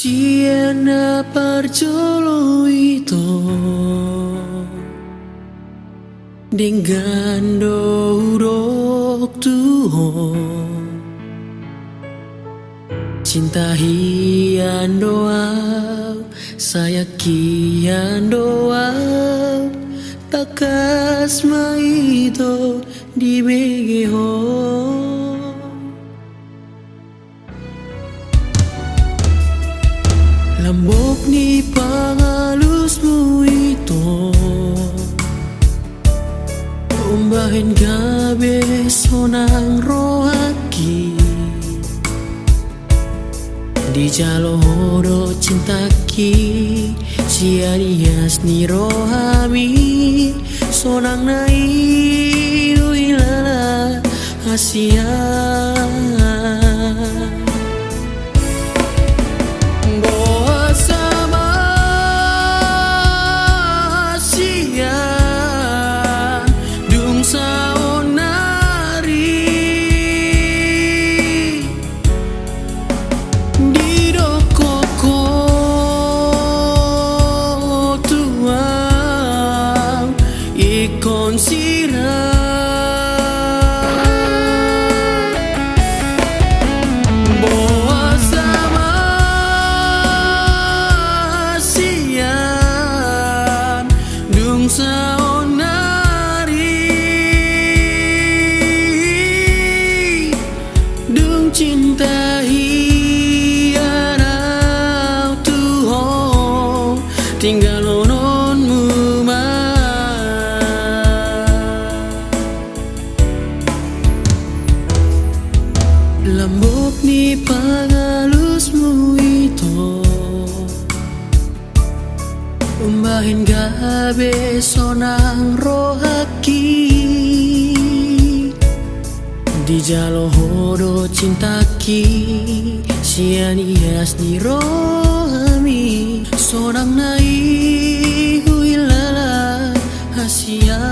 Siena parjolo itu dengan dorok Tuhan cinta hian doa saya kian doa takas maito di begeho lambok ni pangalusmu itu umbahin gabe sonang rohaki di jalohodo cintaki sianias ni rohami sonang nai ilala asia cinta hiarau Tuhan tinggal ononmu lambok ni pangalusmu itu umbahin gabe sonang rohaki di jalohodo cintaki sianias ni rohami sonang nai huilala hasia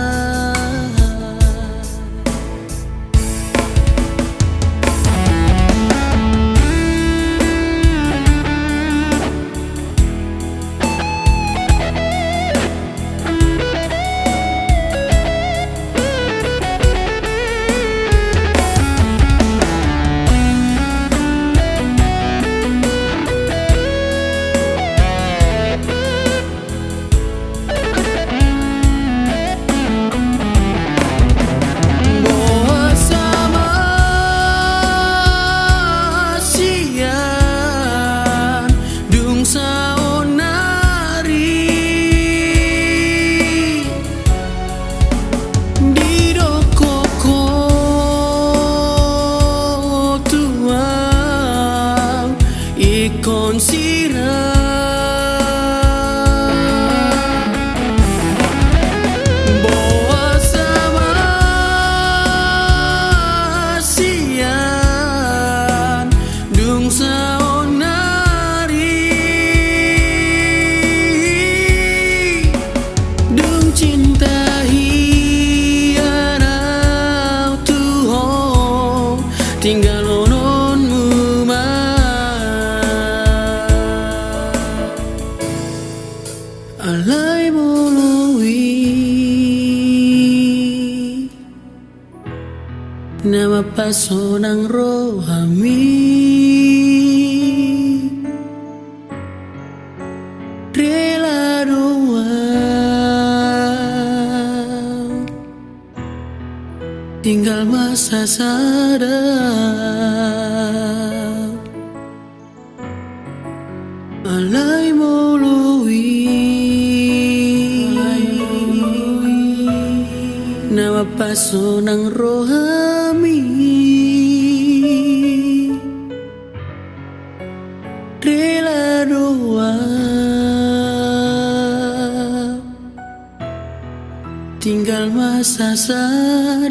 tinggal ononmu alai boloi nama pasonang rohami rela doa tinggal masa sadar alai moloi nama pasonang rohami rela doa tinggal masa sadar